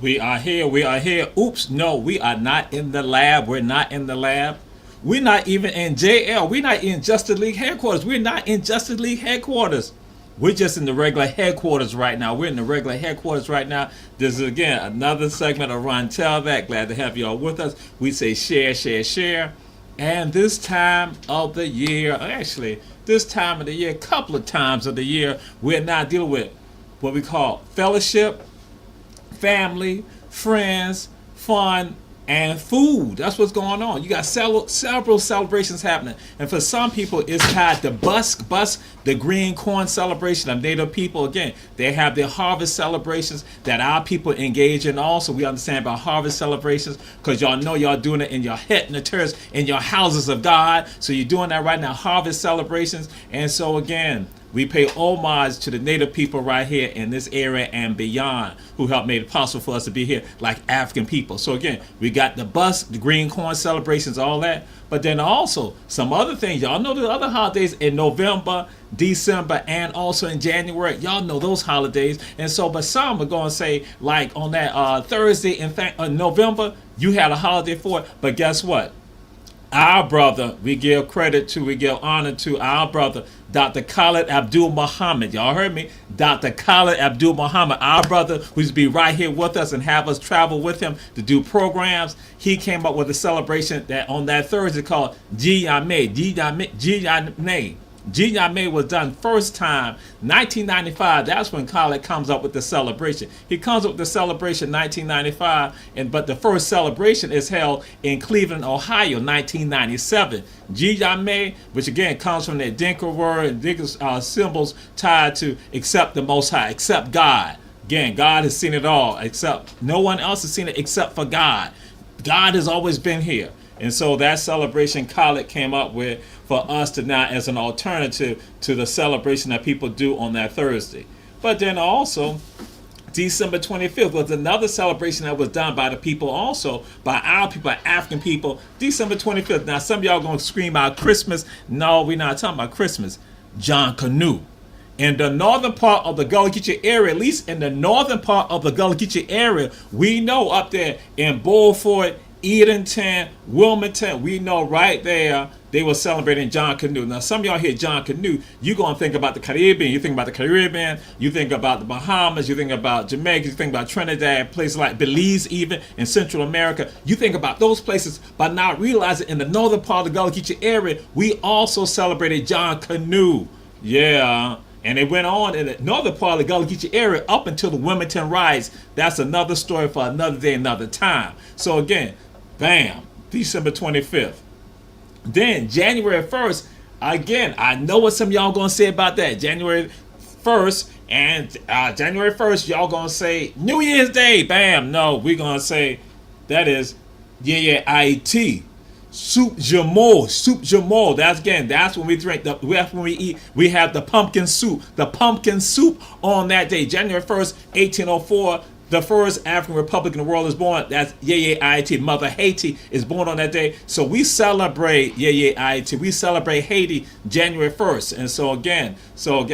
We are here. We are here. Oops, no, we are not in the lab. We're not in the lab. We're not even in JL. We're not in Justice League headquarters. We're not in Justice League headquarters. We're just in the regular headquarters right now. We're in the regular headquarters right now. This is, again, another segment of Ron Tell That. Glad to have you all with us. We say share, share, share. And this time of the year, actually, this time of the year, a couple of times of the year, we're now dealing with what we call fellowship, family, friends, fun, and food. That's what's going on. You got several celebrations happening. And for some people, it's tied to Busk, the green corn celebration of Native people. Again, they have their harvest celebrations that our people engage in also. We understand about harvest celebrations because y'all know y'all doing it in your head and the terrace, in your houses of God. So you're doing that right now, harvest celebrations. And so again, we pay homage to the Native people right here in this area and beyond who helped make it possible for us to be here like African people. So again, we got the Busk, the green corn celebrations, all that. But then also some other things. Y'all know the other holidays in November, December, and also in January. Y'all know those holidays. And so, but some are going to say, like on that Thursday in November, you had a holiday for it. But guess what? Our brother, we give credit to, we give honor to our brother, Dr. Khalid Abdul Muhammad. Y'all heard me? Dr. Khalid Abdul Muhammad, our brother who used to be right here with us and have us travel with him to do programs. He came up with a celebration that on that Thursday called Jiyame. Jiyame was done first time, 1995. That's when Khalid comes up with the celebration. He comes up with the celebration 1995, but the first celebration is held in Cleveland, Ohio, 1997. Jiyame, which again comes from the Dinka word and Dinka symbols tied to accept the Most High, accept God. Again, God has seen it all, except no one else has seen it except for God. God has always been here. And so that celebration Khalid came up with for us to now as an alternative to the celebration that people do on that Thursday. But then also, December 25th was another celebration that was done by the people also, by our people, African people, December 25th. Now, some of y'all going to scream out Christmas. No, we're not talking about Christmas. John Canoe. In the northern part of the Gullah Geechee area, at least in the northern part of the Gullah Geechee area, we know up there in Beaufort, Edenton, Wilmington, we know right there they were celebrating John Canoe. Now, some of y'all hear John Canoe, you're going to think about the Caribbean. You think about the Caribbean, you think about the Bahamas, you think about Jamaica, you think about Trinidad, places like Belize even, in Central America. You think about those places, but not realizing in the northern part of the Gullah Geechee area, we also celebrated John Canoe. Yeah. And it went on in the northern part of the Gullah Geechee area up until the Wilmington riots. That's another story for another day, another time. So again, bam, December 25th. Then January 1st, again, I know what some of y'all going to say about that. January 1st, and January 1st, y'all going to say New Year's Day. Bam, no, we're going to say that is IET. Soup Jamal, soup Jamal. That's when we drink. That's when we eat. We have the pumpkin soup. The pumpkin soup on that day, January 1st, 1804. The first African republic in the world is born. That's Yeye Ayiti. Mother Haiti is born on that day. So we celebrate Yeye Ayiti. We celebrate Haiti January 1st. And so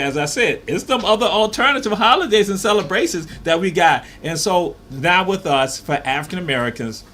as I said, it's some other alternative holidays and celebrations that we got. And so now with us, for African Americans,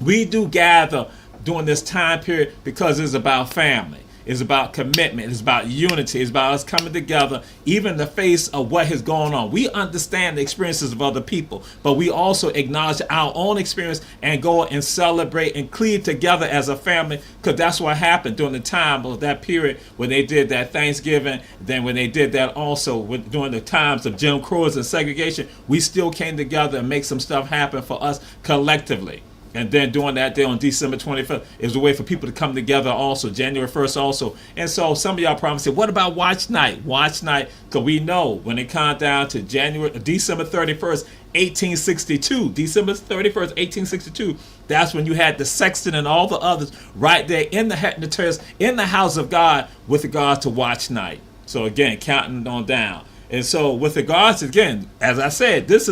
we do gather during this time period because it's about family. It's about commitment. It's about unity. It's about us coming together, even in the face of what has gone on. We understand the experiences of other people, but we also acknowledge our own experience and go and celebrate and cleave together as a family, because that's what happened during the time of that period when they did that Thanksgiving. Then when they did that also during the times of Jim Crow and segregation, we still came together and make some stuff happen for us collectively. And then during that day on December 25th, it was a way for people to come together also, January 1st also. And so some of y'all probably say, what about Watch Night? Watch Night, because we know when it comes down to December 31st, 1862, December 31st, 1862, that's when you had the sexton and all the others right there in the terrace, in the house of God with regards to Watch Night. So again, counting on down. And so with regards to, again, as I said, this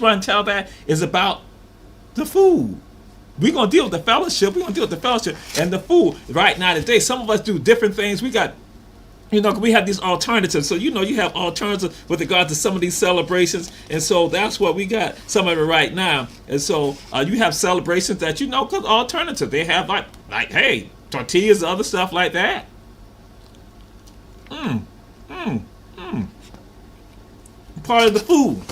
Run Tell That is about the food. We're going to deal with the fellowship. We're going to deal with the fellowship and the food right now today. Some of us do different things. We got, we have these alternatives. So, you have alternatives with regard to some of these celebrations. And so that's what we got, some of it right now. And so you have celebrations that, because alternative. They have like, hey, tortillas, other stuff like that. Part of the food.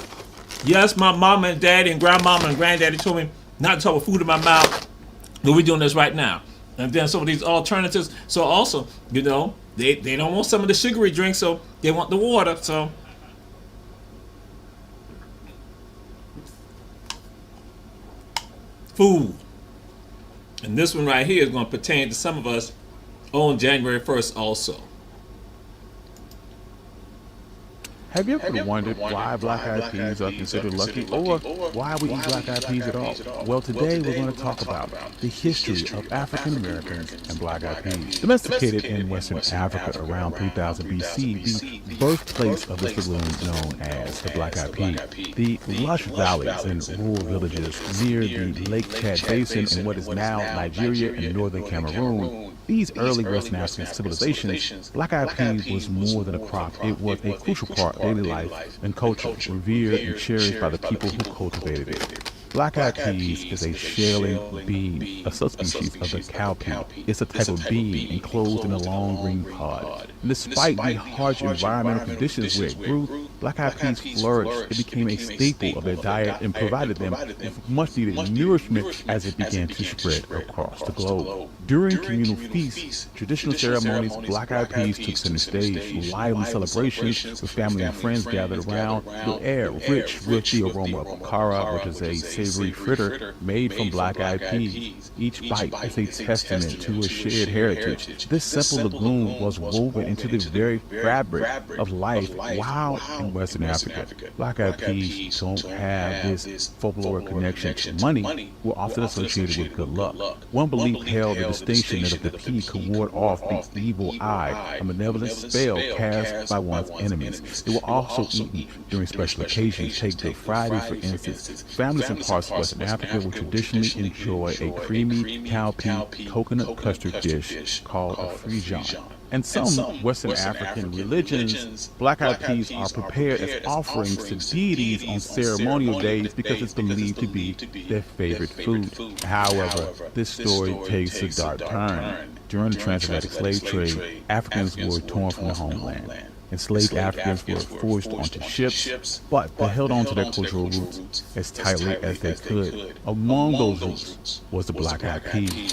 Yes, my mama and daddy and grandmama and granddaddy told me not to talk with food in my mouth, but we're doing this right now. And then some of these alternatives. So also, they don't want some of the sugary drinks, so they want the water. So food. And this one right here is going to pertain to some of us on January 1st also. Have you ever wondered why black-eyed peas are considered lucky, or why we eat black-eyed peas at all? Well, today we're going to talk about the history of African Americans and black-eyed peas. Domesticated in Western Africa around 3000 BC, the birthplace of this legume known as the black-eyed pea. The lush valleys and rural villages near the Lake Chad Basin in what is now Nigeria and northern Cameroon. These early Western African civilizations, black-eyed peas was more than a crop. It was a crucial part of daily life and culture, revered and cherished by the people who cultivated it. Black-eyed peas is a shelling bean, a subspecies of the cowpea. It's a type of bean enclosed in a long green pod. And despite the harsh environmental conditions where it grew, black-eyed peas flourished. It became a staple of their diet and provided them with much-needed nourishment as it began to spread across the globe. During communal feasts, traditional ceremonies, black-eyed peas took center stage. Lively celebrations with family and friends gathered around, the air rich with the aroma of akara, which is a savory fritter made from black-eyed peas. Each bite is a testament to a shared heritage. This simple legume was woven into the very fabric of life while in Western Africa. Black-eyed peas don't have this folkloric connection to money, were often associated with good luck. One belief held the distinction that if the pea could ward off the evil eye, a malevolent spell cast by one's enemies. They were also eaten during special occasions. Take Good Friday, for instance. Families in parts of Western Africa would traditionally enjoy a creamy cowpea coconut custard dish called a frijan. In some Western African religions, black-eyed peas are prepared as offerings to deities on ceremonial days because it's believed to be their favorite food. However, this story takes a dark turn. During the transatlantic slave trade, Africans were torn from their homeland. Enslaved Africans were forced onto ships, but they held on to their cultural roots as tightly as they could. Among those roots was the black-eyed pea.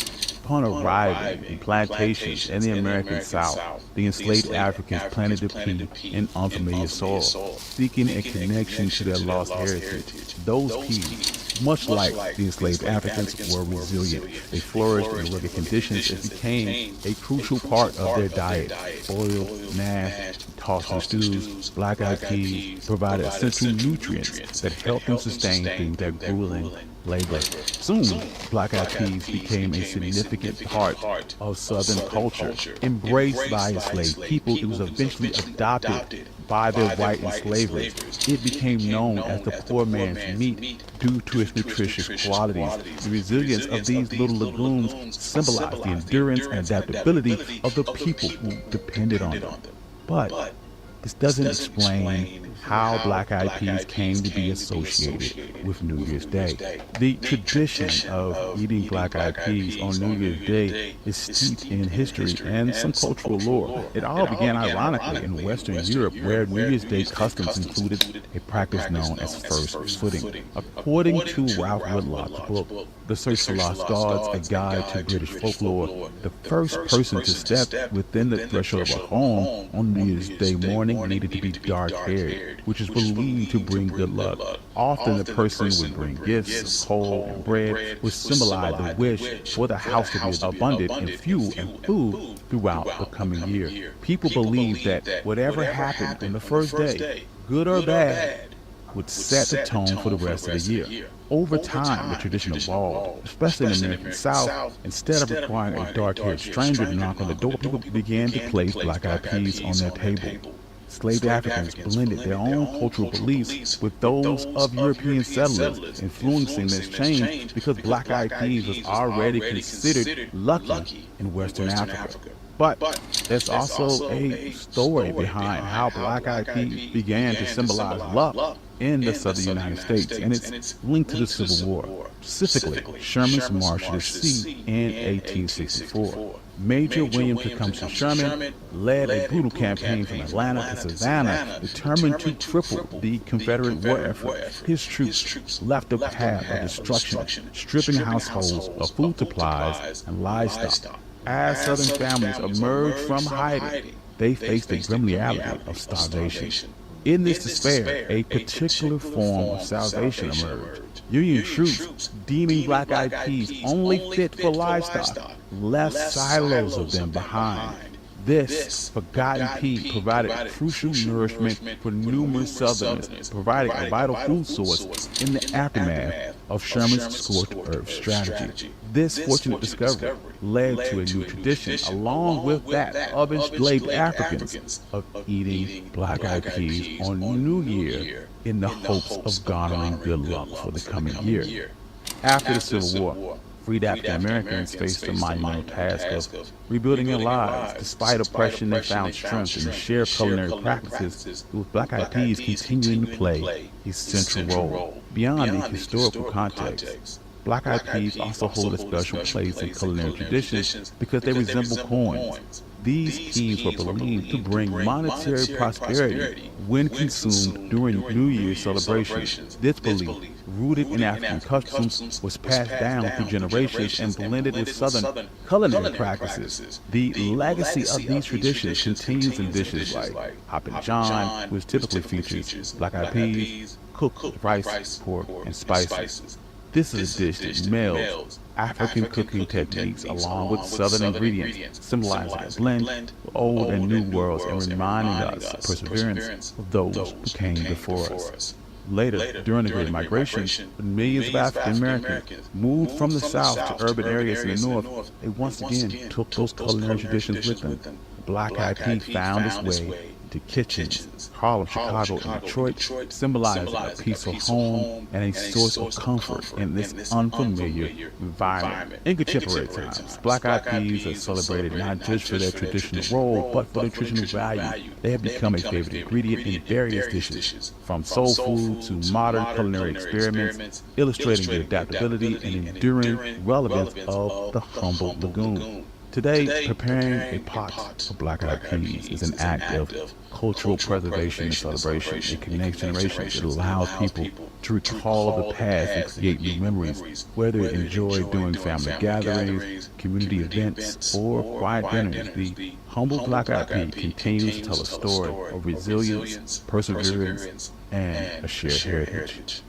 Upon arriving in plantations in the American South, the enslaved Africans planted the pea in unfamiliar soil, seeking a connection to their lost heritage. Those peas, much like the enslaved Africans, were resilient. They flourished in rugged conditions and became a crucial part of their diet. Boiled, mashed, tossed in stews, black-eyed peas provided essential nutrients that helped them sustain through their grueling labor. Soon, Black Eyed Peas became a significant part of Southern culture. Embraced by enslaved people, it was eventually adopted by their white enslavers. It became known as the poor man's meat due to its nutritious qualities. The resilience of these little legumes symbolized the endurance and adaptability of the people who depended on them. But this doesn't explain how Black Eyed Peas came to be associated with New Year's Day. The tradition of eating Black Eyed Peas on New Year's Day is steeped in history and some cultural lore. It all began ironically in Western Europe, where New Year's Day customs included a practice known as first footing. According to Ralph Whitlock's book, The Search for Lost Gods, A Guide to British Folklore, the first person to step within the threshold of a home on New Year's Day morning needed to be dark-haired, which is believed to bring good luck. Often the person would bring gifts of coal and bread, which symbolized the wish for the house to be abundant in fuel and food throughout the coming year. People believed that whatever happened on the first day, good or bad, would set the tone for the rest of the year. Over time, the tradition evolved, especially in the American South. Instead of requiring a dark-haired stranger to knock on the door, people began to place Black Eyed Peas on their table. Enslaved Africans blended their own cultural beliefs with those of European settlers, influencing this change because Black Eyed Peas was already considered lucky in Western Africa. But there's also a story behind how Black Eyed Peas began to symbolize luck in the southern United States, and it's linked to the Civil War, specifically Sherman's March to the Sea in 1864. Major William Tecumseh Sherman led a brutal campaign from Atlanta to Savannah, determined to triple the Confederate war effort. His troops left a path of destruction, stripping households of food supplies and livestock. As Southern families emerged from hiding, they faced the grim reality of starvation. In this despair, a particular form of salvation emerged. Union troops, deeming Black Eyed Peas only fit for livestock, left silos of them behind. This forgotten pea provided crucial nourishment for numerous Southerners, providing a vital food source in the aftermath of Sherman's scorched earth strategy. This fortunate discovery led to a new tradition, along with that of enslaved Africans, of eating Black Eyed Peas on New Year in the hopes of garnering good luck for the coming year. After the Civil War, freed African Americans faced the monumental task of rebuilding their lives. Despite oppression, they found strength in the shared culinary practices, with Black Eyed Peas continuing to play a central role. Beyond the historical context, Black Eyed Peas also hold a special place in culinary traditions because they resemble coins. These peas were believed to bring monetary prosperity when consumed during New Year's celebrations. This belief, rooted in African customs, was passed down through generations and blended with Southern culinary practices. The legacy of these traditions continues in dishes like Hoppin' John, which typically features Black Eyed Peas, cooked with rice, pork, and spices. This is a dish that melds African cooking techniques along with Southern ingredients, symbolizing a blend of old and new worlds and reminding us of perseverance of those who came before us. Later, during the Great Migration, when millions of African Americans moved from the South to urban areas in the North, they once again took those culinary traditions with them. The Black Eyed Pea found its way to kitchens, Harlem, Chicago, and Detroit, symbolizing a peaceful home and a source of comfort in this unfamiliar environment. In contemporary times, Black Eyed Peas are celebrated not just for their traditional role, but for their traditional value. They have become a favorite ingredient in various dishes, from soul food to modern culinary experiments, illustrating the adaptability and enduring relevance of the humble legume. Today, preparing a pot of Black Eyed Peas is an act of cultural preservation and celebration. It connects generations. It allows people to recall the past and create new memories, whether enjoyed during family gatherings, community events, or quiet dinners. The humble Black Eyed Pea continues to tell a story of resilience, perseverance, and a shared heritage.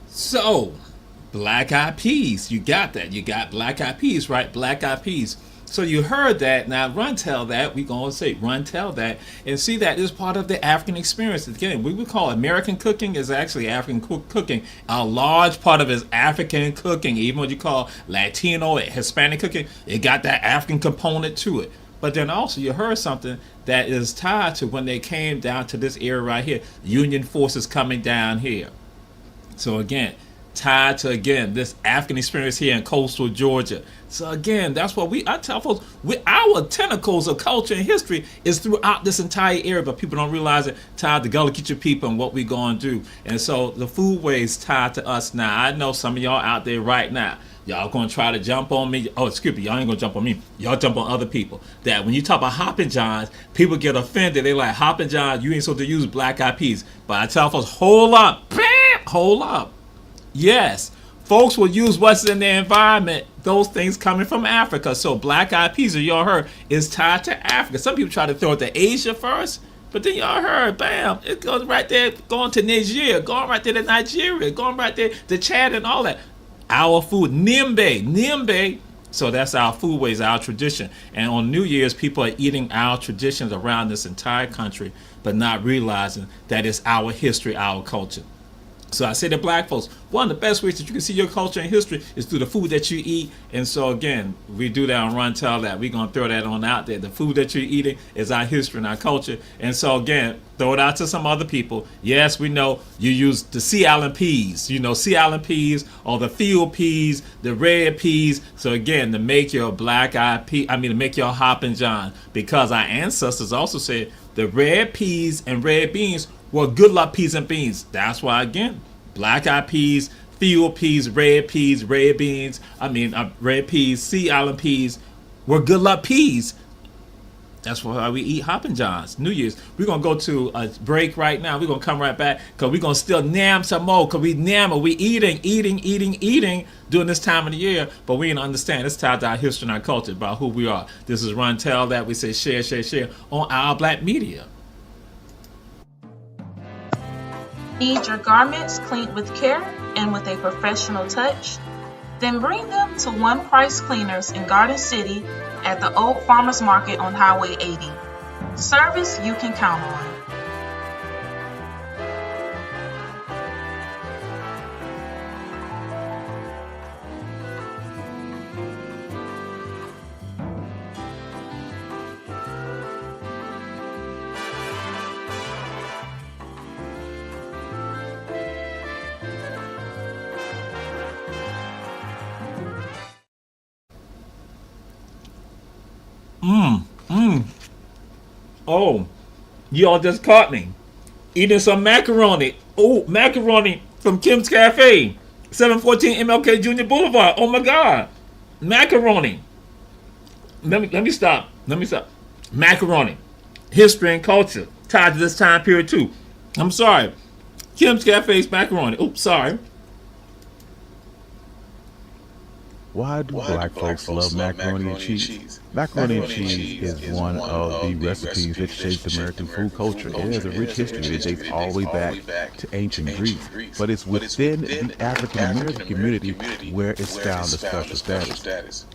So, Black Eyed Peas, you got that. You got Black Eyed Peas, right? Black Eyed Peas. So you heard that. Now run tell that. We gonna say run tell that and see that is part of the African experience. Again, we would call American cooking is actually African cooking. A large part of it is African cooking. Even what you call Latino, Hispanic cooking, it got that African component to it. But then also you heard something that is tied to when they came down to this area right here. Union forces coming down here. So again, tied to again this African experience here in coastal Georgia. So again, that's what I tell folks. Our tentacles of culture and history is throughout this entire area, but people don't realize it. Tied to Gullah Geechee people and what we going to do. And so the foodways tied to us now. I know some of y'all out there right now. Y'all gonna try to jump on me. Oh, excuse me, y'all ain't gonna jump on me. Y'all jump on other people. That when you talk about Hoppin' Johns, people get offended. They like, Hoppin' Johns, you ain't supposed to use black eyed peas. But I tell folks, hold up, hold up. Yes, folks will use what's in their environment. Those things coming from Africa. So black eyed peas, as y'all heard, is tied to Africa. Some people try to throw it to Asia first, but then y'all heard, bam, it goes right there, going to Nigeria, going right there to Nigeria, going right there to Chad and all that. Our food, Nimbe. So that's our foodways, our tradition. And on New Year's, people are eating our traditions around this entire country, but not realizing that it's our history, our culture. So I say to black folks, one of the best ways that you can see your culture and history is through the food that you eat. And so again, we do that on Run Tell That. We're going to throw that on out there. The food that you're eating is our history and our culture. And so again, throw it out to some other people. Yes, we know you use the Sea Island peas, Sea Island peas or the field peas, the red peas. So again, to make your to make your Hoppin' John, because our ancestors also said the red peas and red beans were good luck peas and beans. That's why, again, black eyed peas, field peas, red beans, red peas, Sea Island peas were good luck peas. That's why we eat Hoppin' Johns, New Year's. We're going to go to a break right now. We're going to come right back because we're going to still nam some more because we eating during this time of the year, but we didn't understand. It's tied to our history and our culture about who we are. This is Run Tell That. We say share on our black media. Need your garments cleaned with care and with a professional touch? Then bring them to One Price Cleaners in Garden City at the Old Farmers Market on Highway 80. Service you can count on. Oh, y'all just caught me eating some macaroni. Oh, macaroni from Kim's Cafe, 714 MLK Junior Boulevard. Oh my God, macaroni. Let me stop. Macaroni, history and culture tied to this time period too. I'm sorry, Kim's Cafe's macaroni. Oops, sorry. Why do black folks love macaroni and cheese? Macaroni and cheese is one of the recipes that shaped American food culture. It has a rich history that dates all the way back to ancient Greece, but it's within the African American community where it's found a special status.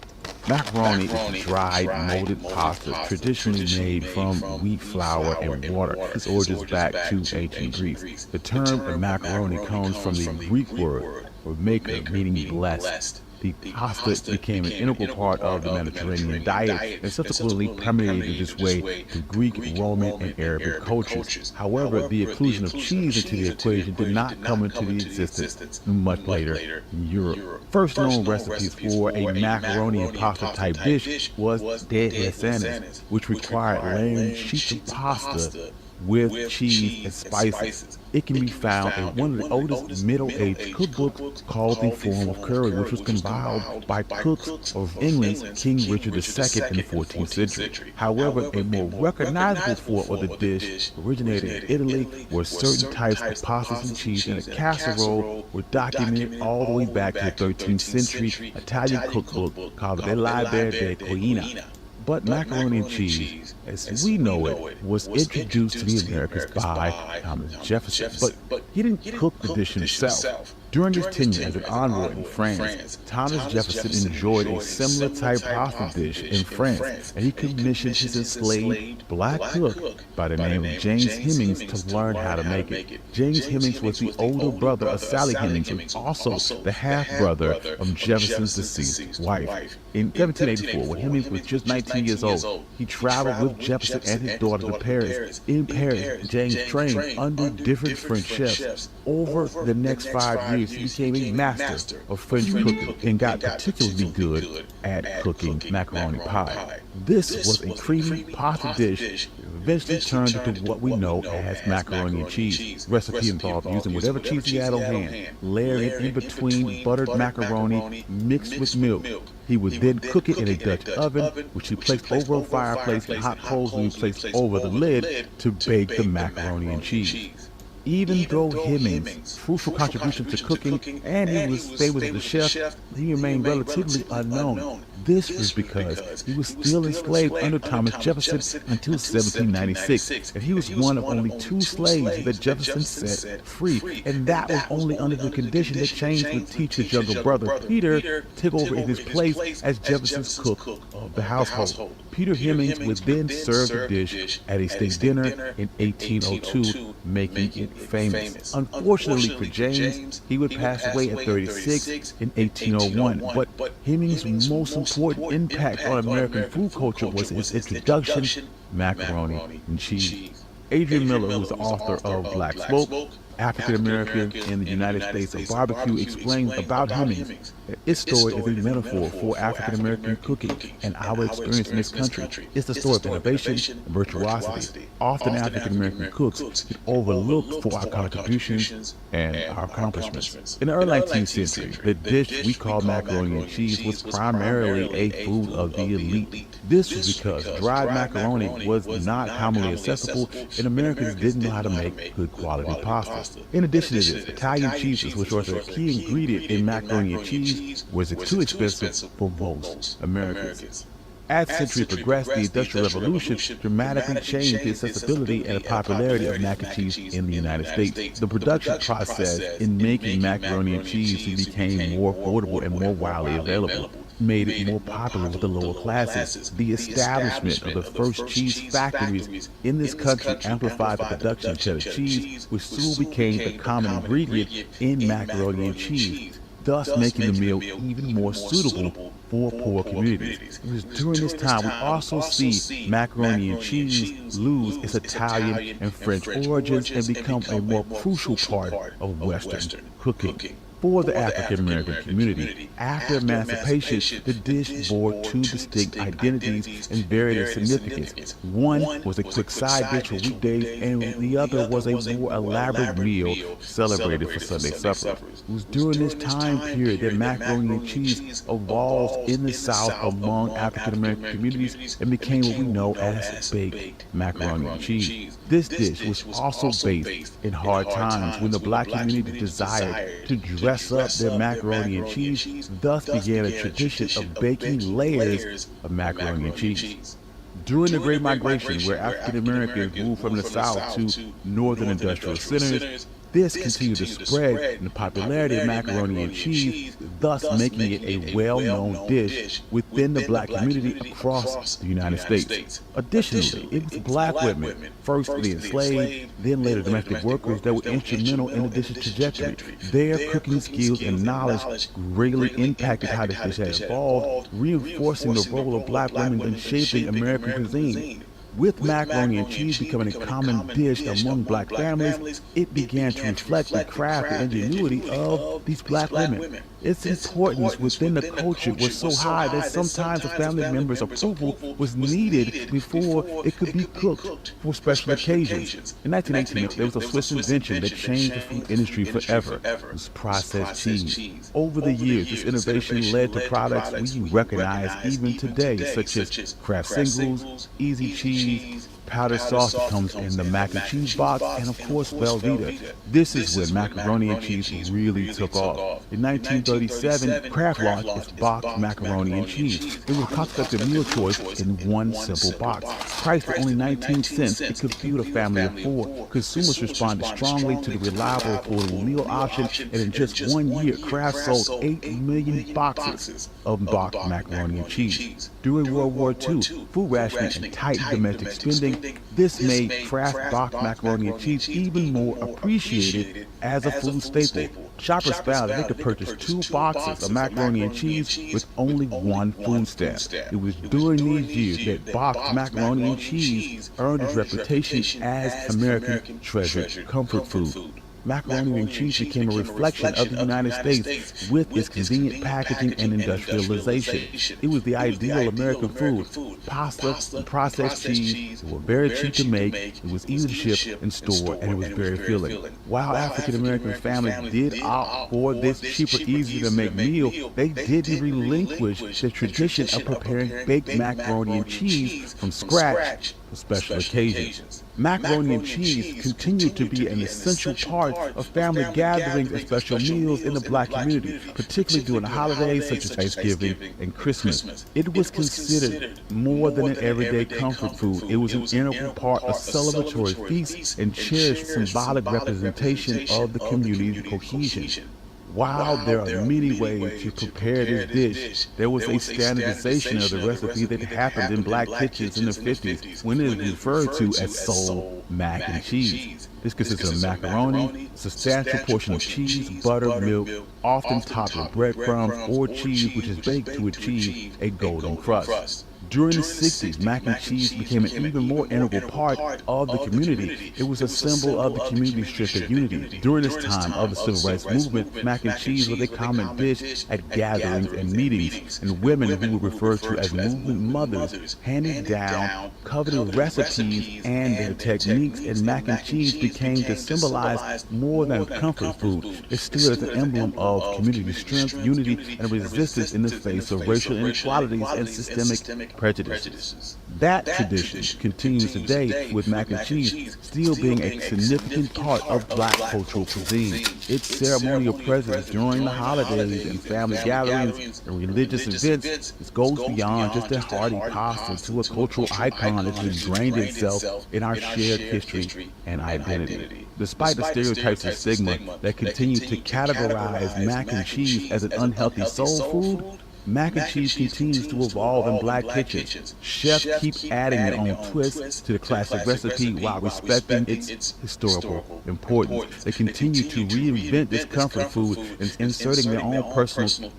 Macaroni is dried, molded pasta traditionally made from wheat flour and water. This origins back to ancient Greece. The term macaroni comes from the Greek word for maker, meaning blessed. The pasta became an integral part of the Mediterranean diet and subsequently permeated this way to Greek, Roman, and Arabic cultures. However, the inclusion of cheese into the equation did not come into existence much later in Europe. First known recipes for a macaroni and pasta type dish was dehesanes, which required layering sheets of pasta with cheese and spices. It can be found in one of the oldest Middle-aged cookbooks called The Form of Curry, which was compiled by cooks of England's King Richard II in the 14th century. However, a more recognizable form of the dish originated in Italy, where certain types of pastas and cheese in a casserole were documented all the way back to the 13th century Italian cookbook called the Liber de Cucina. But macaroni and cheese, as we know it, was introduced to the Americas by Thomas Jefferson. But he didn't cook the dish himself. During his tenure as an envoy in France, Thomas Jefferson enjoyed a similar type pasta dish in France, and he commissioned his enslaved black cook by the name of James Hemings to learn how to make it. James Hemings was the older brother of Sally Hemings, and also the half-brother of Jefferson's deceased wife. In 1784, when Hemings was just 19 years old, he traveled with Jefferson and his daughter to Paris. In Paris, James trained under different French chefs. Over the next 5 years, he became a master of French cooking and got particularly good at cooking macaroni pie. This was a creamy pasta dish that eventually turned into what we know as macaroni and cheese. Recipe involved using whatever cheese he had on hand, layering it in between buttered macaroni mixed with milk. He would then cook it in a Dutch oven, which he placed over a fireplace with hot coals and he placed over the lid to bake the macaroni and cheese. Even though Hemings' crucial contribution to cooking and he was famous as a chef, he remained relatively unknown. This was because he was still enslaved under Thomas Jefferson until 1796, and he was one of only 2 slaves that Jefferson set free, and that was only under the condition that James would teach his younger brother Peter take over in his place as Jefferson's cook of the household. Peter Hemings would then serve the dish at a state dinner in 1802, making it famous. Unfortunately for James, he would pass away at 36 in 1801, but Hemings' most important impact on American food culture was his introduction, macaroni and cheese. Adrian Miller, who is the author of Black Smoke, African American in the United States of Barbecue, explains about Hemings that its story is a metaphor for African American cooking and our experience in this country. It's the story of innovation and virtuosity. Often African American cooks get overlooked for our contributions and our accomplishments. In the early 19th century, the dish we call macaroni and cheese was primarily a food of the elite. This was because dried macaroni was not commonly accessible and Americans didn't know how to make good quality pasta. In addition to this, Italian cheeses, which was a key ingredient in macaroni and cheese, was too expensive for most Americans. As the century progressed, the Industrial Revolution dramatically changed the accessibility and the popularity of mac and cheese in the United States. The production process in making macaroni and cheese became more affordable and more widely available, made it more popular with the lower classes. The establishment of the first cheese factories in this country amplified the production of cheddar cheese, which soon became the common ingredient in macaroni and cheese, thus making the meal even more suitable for poor communities. It was during this time we also see macaroni and cheese lose its Italian and French origins and become a more crucial part of Western cooking. For the African American community, after emancipation, the dish bore 2 distinct identities and varied in significance. One was a quick side dish for weekdays, and the other was a more elaborate meal celebrated for Sunday supper. It was during this time period that macaroni and cheese evolved in the South among African American communities and became what we know as baked macaroni and cheese. This dish was also based in hard times when the black community desired to dress up their macaroni and cheese, thus began a tradition of baking layers of macaroni and cheese. During the Great Migration, where African Americans moved from the South to northern industrial centers, this continued to spread in the popularity of macaroni and cheese, thus making it a well-known dish within the black community across the United States. Additionally, it was black women, first the enslaved, then later domestic workers, that were instrumental in the dish's trajectory. Their cooking skills and knowledge greatly impacted how this dish had evolved, reinforcing the role of black women in shaping American cuisine. With macaroni and cheese becoming a common dish among black families, it began to reflect the craft and ingenuity of these black women. Its importance within the culture was so high that sometimes a family member's approval was needed before it could be cooked for special occasions. In 1918, there was a Swiss invention that changed the food industry forever. It was processed cheese. Over the years, this innovation led to products we recognize even today, such as Kraft Singles, Easy Cheese, powdered sauce that comes in the mac and cheese box, and of course Velveeta. This is when macaroni and cheese really took off. In 1937, Kraft launched its boxed macaroni and cheese. It was a cost-effective meal choice in one simple box. Priced at only 19 cents, it could feed a family of 4. Consumers responded strongly to the reliable, affordable meal option, and in just 1 year, Kraft sold 8 million boxes of boxed macaroni and cheese. During World War II, food rationing and tight domestic spending, this made Kraft boxed macaroni and cheese even more appreciated as a food staple. Shoppers found that they could purchase 2 boxes of macaroni and cheese with only 1 food stamp. It was during these years that boxed macaroni and cheese earned its reputation as American treasured comfort food. Macaroni and cheese became a reflection of the United States with its convenient packaging and industrialization. It was the ideal American food. Pasta and processed cheese were very cheap to make, it was easy to ship and store, and it was very filling. While African American families did opt for this cheaper, easier to make meal, they didn't relinquish the tradition of preparing baked macaroni and cheese from scratch for special occasions. Macaroni and cheese continued to be an essential part of family gatherings and special meals in the Black community, particularly during the holidays such as Thanksgiving and Christmas. It was considered more than an everyday comfort food. It was an integral part of celebratory feasts and cherished symbolic representation of the community's cohesion. While there are many ways to prepare this dish, there was a standardization of the recipe that happened in black kitchens in the 50s when it is referred to as soul mac and cheese. This consists of macaroni, a substantial portion of cheese, butter, milk, often topped with breadcrumbs or cheese which is baked to achieve a golden crust. During the 60s, mac and cheese became an even more integral part of the community. It was a symbol of the community's strength and unity. During this time of the civil rights movement, mac and cheese was a common dish at gatherings and meetings, and women who were referred to as movement mothers handed down coveted recipes and their techniques, and mac and cheese became to symbolize more than comfort food. It stood as an emblem of community strength, unity, and resistance in the face of racial inequalities and systemic prejudices. That tradition continues today, with mac and cheese still being a significant part of black cultural cuisine. Its ceremonial presence during the holidays and family gatherings and religious events goes beyond just a hearty pasta to a cultural icon that has ingrained itself in our shared history and identity. Despite the stereotypes and stigma that continue to categorize mac and cheese as an unhealthy soul food, mac and cheese continues to evolve in black kitchens. Chefs keep adding their own twists to the classic recipe while respecting its historical importance. They continue to reinvent this comfort food and inserting their own personal.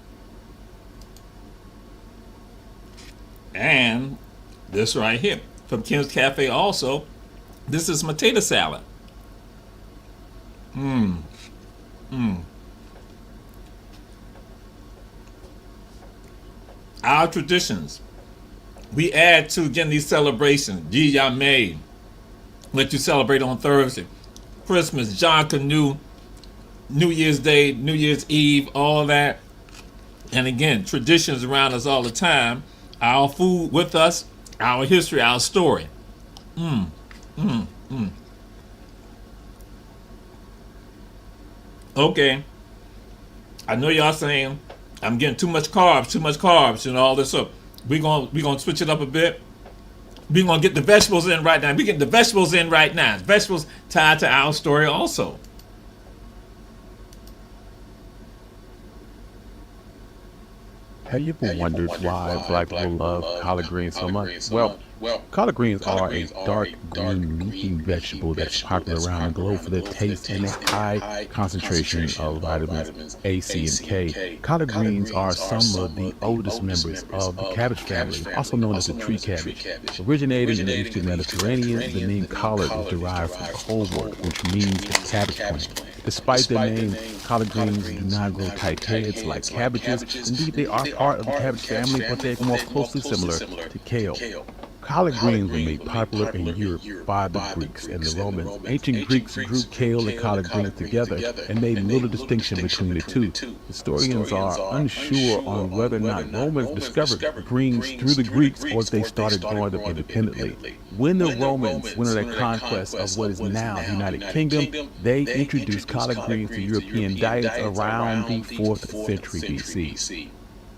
And this right here from Kim's Cafe also, this is potato salad. Our traditions. We add to again these celebrations. Yah May, what you celebrate on Thursday, Christmas, John Canoe, New Year's Day, New Year's Eve, all that. And again, traditions around us all the time. Our food with us, our history, our story. Okay. I know y'all saying I'm getting too much carbs, and all this up. We're gonna switch it up a bit. We're gonna get the vegetables in right now. We're getting the vegetables in right now. Vegetables tied to our story also. Have you ever wondered why black people love collard greens so much? Well, collard greens are a dark green leafy vegetable that's popular around the globe for their taste and a high concentration of vitamins A, C, and K. Collard greens are some of the oldest members of the cabbage family, also known as the tree cabbage. Originating in the Eastern Mediterranean, the name collard is derived from colwort, which means the cabbage plant. Despite their name, collard greens do not grow tight heads like cabbages. Indeed, they are part of the cabbage family, but they are more closely similar to kale. Collard greens were made popular in Europe by the Greeks and the Romans. Ancient Greeks grew kale and collard greens together and made little distinction between the two. Historians are unsure on whether or not Romans discovered greens through the Greeks or if they started growing them independently. When the Romans went on their conquest of what is now the United Kingdom, they introduced collard greens to European diets around the 4th century BC.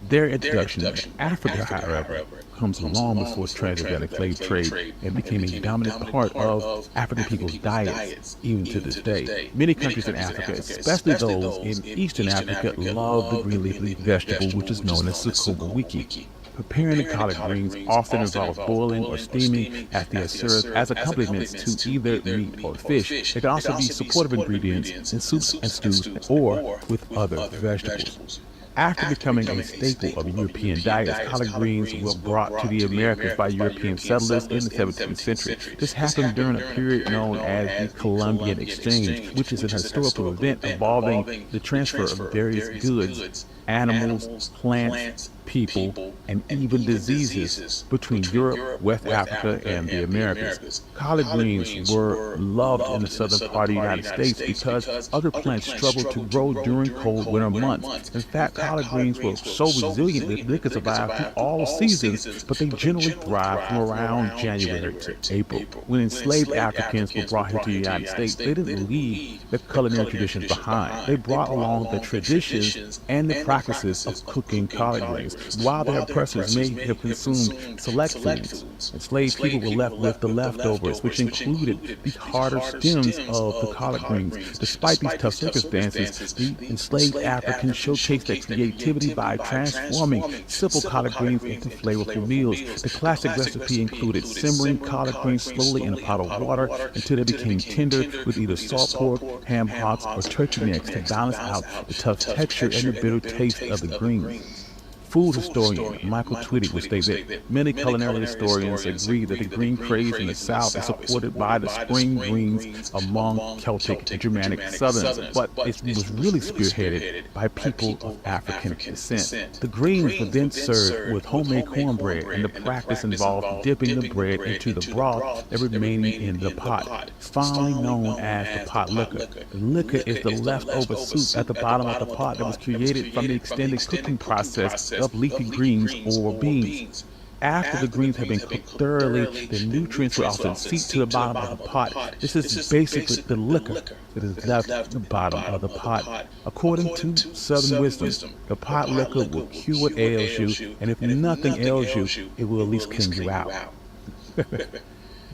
Their introduction to Africa, however, comes long before transatlantic slave trade and became a dominant part of African people's diets, even to this day. Many countries in Africa, especially those in Eastern Africa, love the green leafy vegetable which is known as sukuma wiki. Preparing the collard greens often involves boiling or steaming as they are served as accompaniments to either meat or fish. They can also be supportive ingredients in soups and stews or with other vegetables. After becoming a staple of European diets, collard greens were brought to the Americas by European settlers in the 17th century. This happened during a period known as the Columbian Exchange, which is an historical event involving the transfer of various goods, animals, plants, people, and even diseases between Europe, West Africa, and the Americas. Collard greens were loved in the southern part of the United States because other plants struggled to grow during cold winter months. In fact, collard greens were so resilient that they could survive through all seasons, but they generally thrived from around January to April. When enslaved Africans were brought here to the United States, they didn't leave their culinary traditions behind. They brought along the traditions and the practices of cooking collard greens. While their oppressors may have consumed select foods, enslaved people were left with the leftovers, which included the harder stems of the collard greens. Despite these tough circumstances, the enslaved Africans showcased their creativity by transforming simple collard greens into flavorful meals. The classic recipe included simmering collard greens slowly in a pot of water until they became tender with either salt pork, ham hocks, or turkey necks to balance out the tough texture and the bitter taste of the greens. Food historian Michael Twitty would state that many culinary historians agree that the green craze in the South is supported by the spring greens among Celtic and Germanic Southerns, but it was really spearheaded by people of African descent. The greens were then served with homemade cornbread, and the practice involved dipping the bread into the broth that remained in the pot, fondly known as the pot liquor. The liquor is the leftover soup at the bottom of the pot that was created from the extended cooking process of leafy greens or beans. After the greens have been cooked thoroughly, the nutrients will often seep to the bottom of the pot. This is basically the liquor that is left at the bottom of the pot. According to Southern wisdom, the pot liquor will cure what ails you, and if nothing ails you, it will at least clean you out.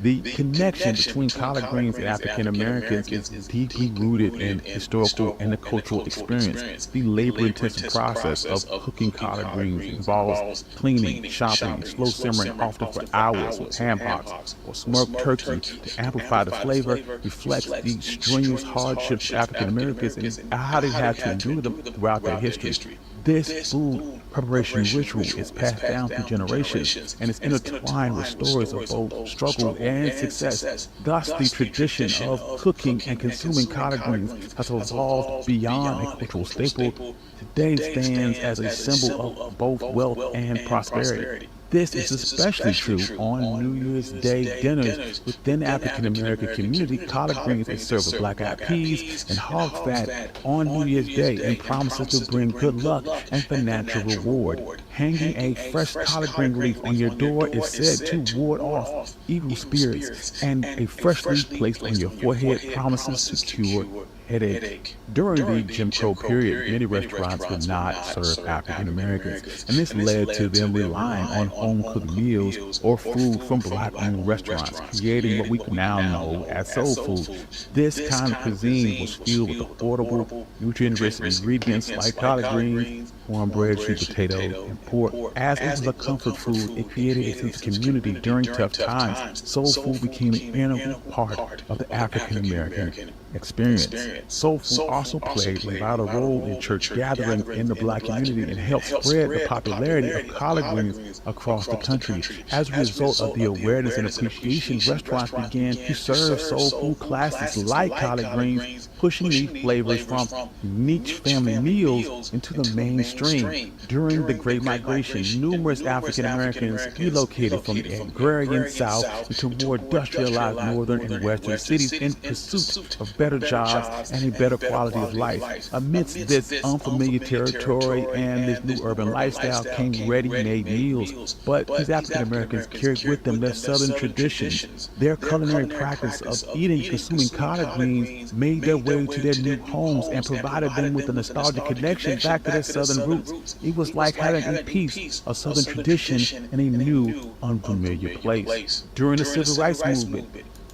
The connection between collard greens and African Americans is deeply rooted in historical and the cultural experience. The labor-intensive process of cooking collard greens involves cleaning, chopping, slow simmering often for hours with ham hocks or smoked turkey to amplify the flavor, reflects the strenuous hardships of African Americans and how they had to endure them throughout their history. This food preparation ritual is passed down through generations and is intertwined with stories of both struggle and success. Thus, the tradition of cooking and consuming collard greens has evolved beyond a cultural staple. Today stands as a symbol of both wealth and prosperity. This is especially true on New Year's Day dinners within the African American community. Collard greens are served with black-eyed peas and hog fat on New Year's Day and promises to bring good luck and financial reward. Hanging a fresh collard green leaf on your door is said to ward off evil spirits, and a fresh leaf placed on your forehead promises to cure headache. During the Jim Crow period, many restaurants would not serve African Americans, and this led to them relying on home-cooked meals or food from black-owned restaurants, creating what we now know as soul food. This kind of cuisine was filled with affordable, nutrient-rich ingredients like collard greens, cornbread, sweet potato, and pork. As it was a comfort food, it created a sense of community during tough times. Soul food became an integral part of the African American experience. Soul food also played a vital role in church gatherings in the Black community and helped spread the popularity of collard greens across the country. As a result of the awareness and appreciation, restaurants began to serve soul food classics like collard greens, pushing these flavors from niche family meals into the mainstream. During the Great Migration, numerous African Americans relocated from the agrarian South into more industrialized northern and western cities in pursuit of better jobs and a better quality of life. Amidst this unfamiliar territory and this new urban lifestyle came ready-made meals, but these African Americans carried with them their southern traditions. Their culinary practice of eating and consuming collard greens made their way to their new homes and provided them with a nostalgic connection back to their southern roots. It was like having a piece of southern tradition in a new, unfamiliar place. During the Civil Rights Movement,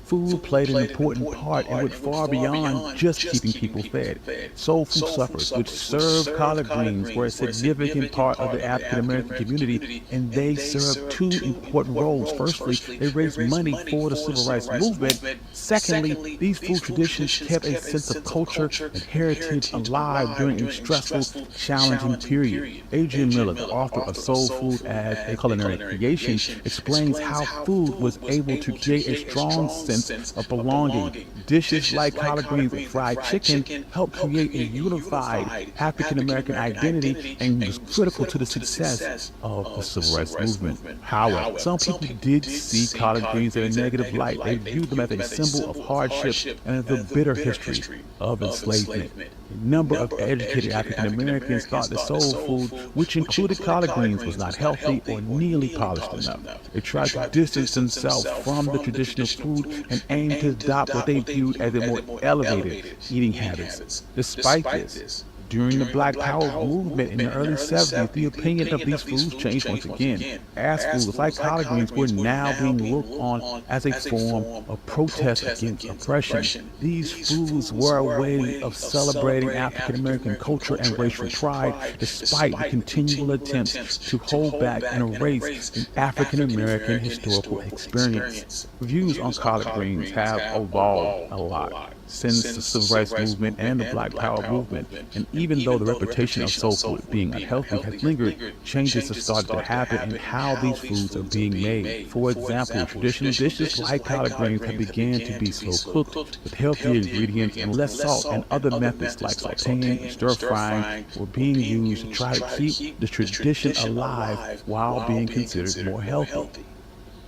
food played an important part and went far beyond just keeping people fed. Soul food suppers, which served collard greens, were a significant part of the African American community, and they served two important roles. Firstly, they raised money for the Civil Rights Movement. Secondly, these food traditions kept a sense of culture and heritage alive during a stressful, challenging period. Adrian Miller, the author of Soul Food as a Culinary Creation, explains how food was able to create a strong sense of belonging. Dishes like collard greens and fried chicken helped create a unified African American identity and was critical to the success of the Civil Rights Movement. However, some people did see collard greens in a negative light. They viewed them as a symbol of hardship and of the bitter history of enslavement. A number of educated African Americans thought that soul food, which included collard greens, was not healthy or nearly polished enough. They tried to distance themselves from the traditional food and aimed to adopt what they viewed as a more elevated eating habits. Despite this, during the Black Power movement in the early 70s, the opinion of these foods changed once again, as foods like collard greens were now being looked on as a form of protest against oppression. These foods were a way of celebrating African American culture and racial pride, despite the continual attempts to hold back and erase the African American historical experience. Views on collard greens have evolved a lot since the Civil Rights Movement and the Black Power movement, and even though the reputation of soul food being unhealthy has lingered, changes have started to happen in how these foods are being made. For example, traditional dishes like collard greens have began to be slow cooked with healthier ingredients and less salt, and other methods like sauteing and stir frying were being used to try to keep the tradition alive while being considered more healthy.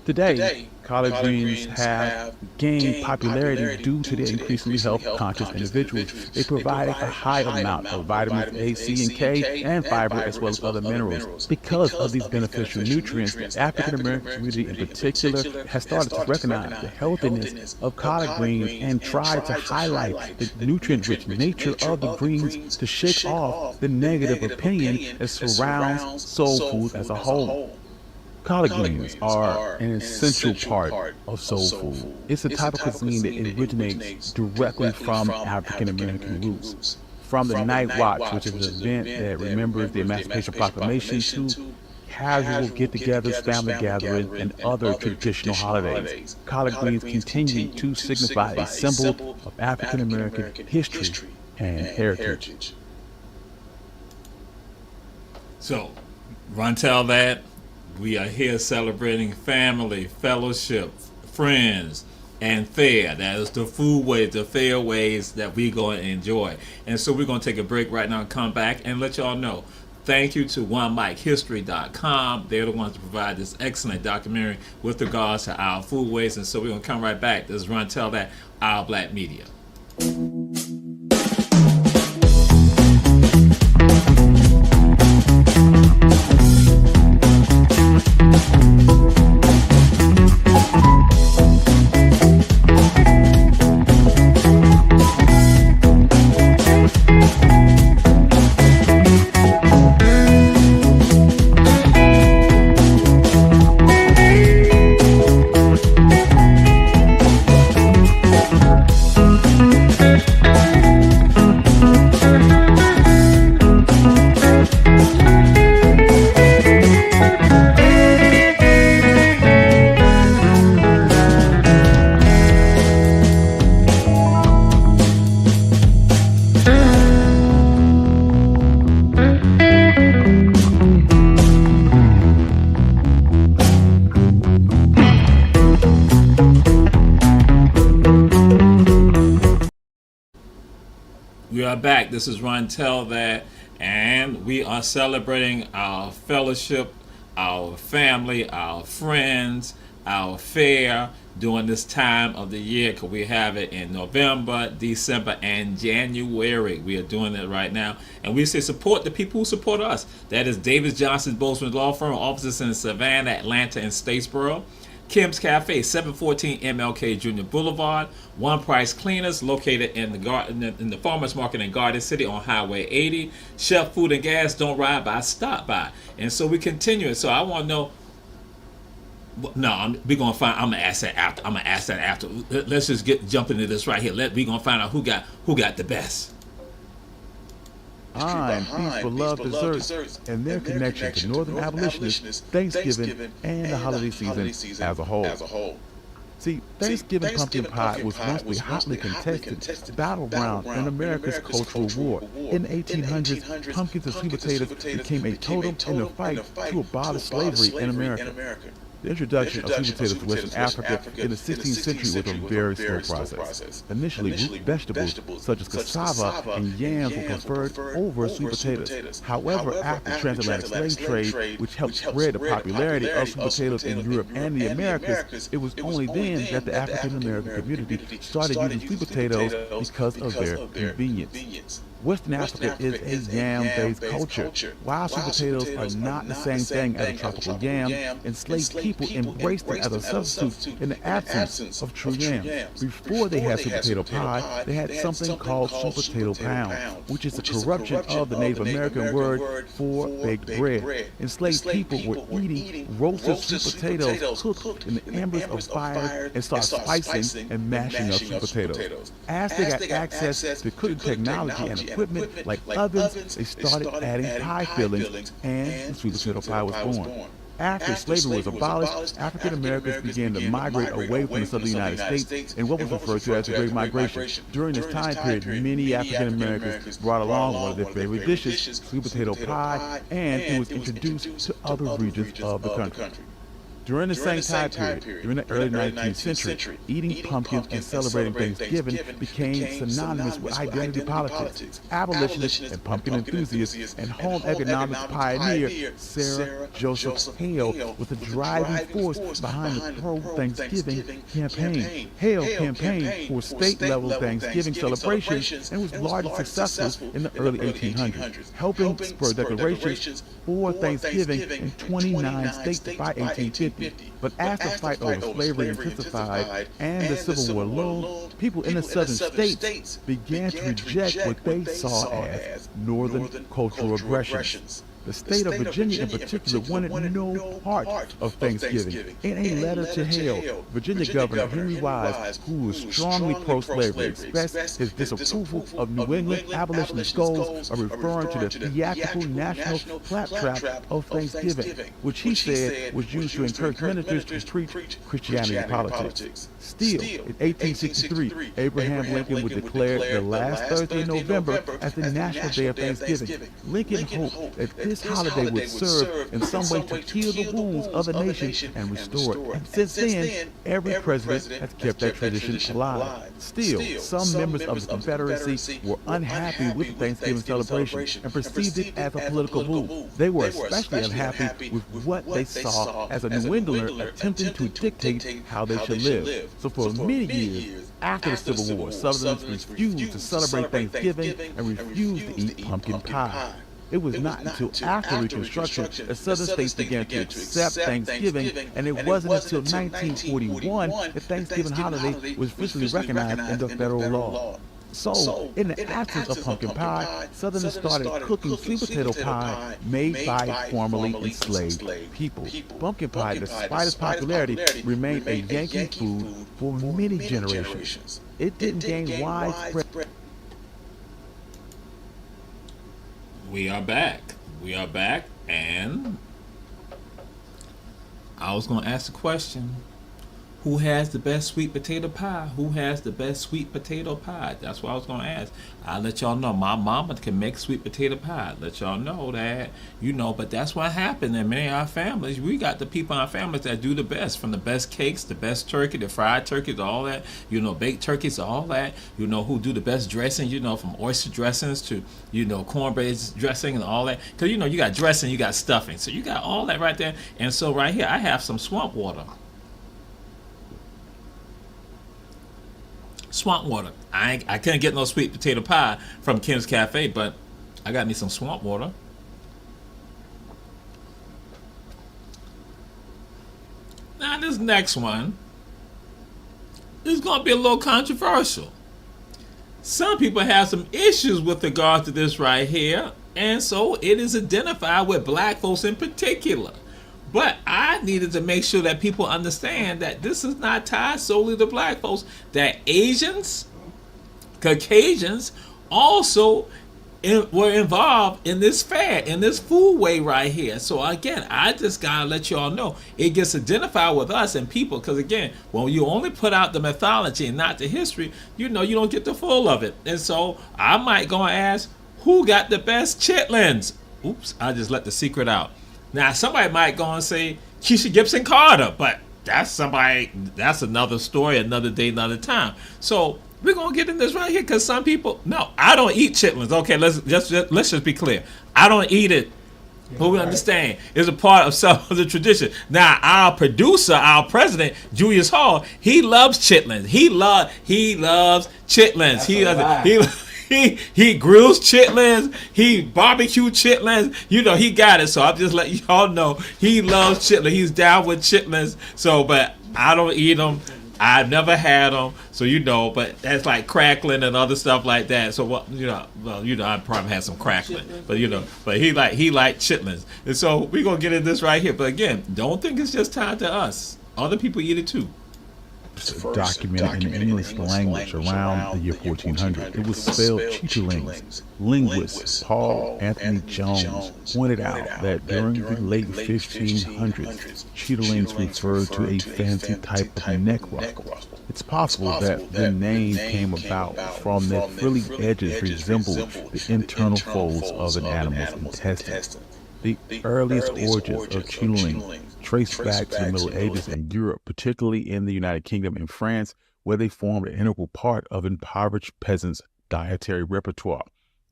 Today, collard greens have gained popularity due to their increasingly health-conscious individuals. They provide a high amount of vitamins A, C, and K, and fiber, as well as other minerals. Because of these beneficial nutrients, the African American community in particular has started to recognize the healthiness of collard greens and try to highlight the nutrient-rich nature of the greens to shake off the negative opinion that surrounds soul food as a whole. Collard greens are an essential part of soul food. It's a type of cuisine that originates directly from African American roots. From the Night Watch, which is an event that remembers the Emancipation Proclamation, to casual get-togethers, family gatherings, and other traditional holidays, collard greens continue to signify a symbol of African American history and heritage. So, Rontel that. We are here celebrating family, fellowship, friends, and fair. That is the food ways, the fair ways that we're going to enjoy. And so we're going to take a break right now and come back and let y'all know. Thank you to OneMikeHistory.com. They're the ones to provide this excellent documentary with regards to our food ways. And so we're going to come right back. This is Rontel that, Our Black Media. We are back. This is Ron Tell That, and we are celebrating our fellowship, our family, our friends, our fair during this time of the year, because we have it in November, December, and January. We are doing it right now. And we say support the people who support us. That is Davis Johnson Bozeman Law Firm, offices in Savannah, Atlanta, and Statesboro. Kim's Cafe, 714 MLK Junior Boulevard. One Price Cleaners, located in the Farmers Market in Garden City on Highway 80. Chef Food and Gas, don't ride by, stop by. And so we continue it. So I want to know. No, we're gonna find. I'm gonna ask that after. Let's just jump into this right here. We're gonna find out who got the best. And Feast for Love Desserts and their connection to Northern Abolitionists, Thanksgiving, and the holiday season as a whole. See, Thanksgiving pumpkin pie was once the hotly contested battleground in America's cultural war. In the 1800s, pumpkins and sweet potatoes became a totem in the fight to abolish slavery in America. The introduction of sweet potatoes to Western Africa in the 16th century was a very slow process. Initially, root vegetables such as cassava and yams were preferred over sweet potatoes. However, after transatlantic slave trade, which helped spread the popularity of sweet potatoes in Europe and the Americas, it was only then that the African American community started using sweet potatoes because of their convenience. Western Africa is a yam-based culture. While sweet potatoes are not the same thing as a tropical yam, enslaved people embraced them as a substitute in the absence of true yams. Before they had sweet potato pie, they had something called sweet potato pound, which is a corruption of the Native American word for baked bread. Enslaved people were eating roasted sweet potatoes cooked in the embers of fire and started spicing and mashing up sweet potatoes. As they got access to cooking technology and equipment like ovens, they started adding pie fillings, and the sweet potato pie was born. After slavery was abolished, African Americans began to migrate away from the southern United States in what was referred to as the Great Migration. During this time period, many African Americans brought along one of their favorite dishes, sweet potato pie, and it was introduced to other regions of the country. During the same time period, during the early 19th century, eating pumpkins and celebrating Thanksgiving became synonymous with identity politics. Abolitionists and pumpkin enthusiasts and home economics pioneer Sarah Joseph Hale was the driving force behind the pro-Thanksgiving campaign. Hale campaigned for state-level Thanksgiving celebrations and was largely successful in the early 1800s, helping spur declarations for Thanksgiving in 29 states by 1850. But as the fight over slavery intensified and the Civil War loomed, people in the southern states began to reject what they saw as Northern cultural aggressions. The state of Virginia in particular wanted no part of Thanksgiving. In a letter to Hale, Virginia Governor Henry Wise, who was strongly pro-slavery, expressed his disapproval of New England abolitionist goals of referring to the theatrical national claptrap of Thanksgiving, which he said was used to encourage ministers to preach Christianity politics. Still, in 1863, Abraham Lincoln would declare the last Thursday in November as the National Day of Thanksgiving. Lincoln hoped that this holiday would serve in some way to heal the wounds of the nation and restore it. And since then, every president has kept that tradition alive. Still, some members of the Confederacy were unhappy with the Thanksgiving celebration and perceived it as a political move. They were especially unhappy with what they saw as a New Englander attempting to dictate how they should live. So for many years after the Civil War, Southerners refused to celebrate Thanksgiving and refused to eat pumpkin pie. It was not until after Reconstruction that Southern states began to accept Thanksgiving, and it wasn't until 1941 that Thanksgiving holiday was officially recognized under federal law. So, in the absence of pumpkin pie, Southerners started cooking sweet potato pie made by formerly enslaved people. Pumpkin pie, despite its popularity, remained a Yankee food for many generations. It didn't gain widespread. We are back. We are back, and I was going to ask the question, Who has the best sweet potato pie? Who has the best sweet potato pie? That's what I was gonna ask. I'll let y'all know. My mama can make sweet potato pie. Let y'all know that. But that's what happened in many of our families. We got the people in our families that do the best, from the best cakes, the best turkey, the fried turkeys, all that. Baked turkeys, all that. Who do the best dressing. From oyster dressings to cornbread dressing and all that. Because you got dressing, you got stuffing, so you got all that right there. And so right here, I have some swamp water. Swamp water. I couldn't get no sweet potato pie from Kim's Cafe, but I got me some swamp water. Now this next one is going to be a little controversial. Some people have some issues with regard to this right here, and so it is identified with black folks in particular. But I needed to make sure that people understand that this is not tied solely to black folks, that Asians, Caucasians also were involved in this fair, in this foodway right here. So again, I just gotta let y'all know it gets identified with us and people, because again, when you only put out the mythology and not the history, you don't get the full of it. And so I might go and ask, who got the best chitlins? Oops, I just let the secret out. Now, somebody might go and say Keisha Gibson Carter, but that's another story, another day, another time. So we're gonna get in this right here, because some people, no, I don't eat chitlins. Okay, let's just be clear. I don't eat it, but we understand it's a part of some of the tradition. Now, our producer, our president, Julius Hall, he loves chitlins. He loves chitlins. He grills chitlins. He barbecue chitlins. He got it. So I'm just letting y'all know he loves chitlins. He's down with chitlins. So, but I don't eat them. I've never had them. So but that's like crackling and other stuff like that. So I probably had some crackling, but he like chitlins. And so we're gonna get in this right here. But again, don't think it's just tied to us. Other people eat it too. Documented in the English language around the year 1400. It was spelled chitterlings. Linguist Paul Anthony Jones pointed out that during the late 1500s, chitterlings referred to a fancy type of neck ruffle. It's possible that the name came about from their frilly edges resembled the internal folds of an animal's intestine. The earliest origins of chitterlings trace back to the Middle Ages in Europe, particularly in the United Kingdom and France, where they formed an integral part of impoverished peasants' dietary repertoire.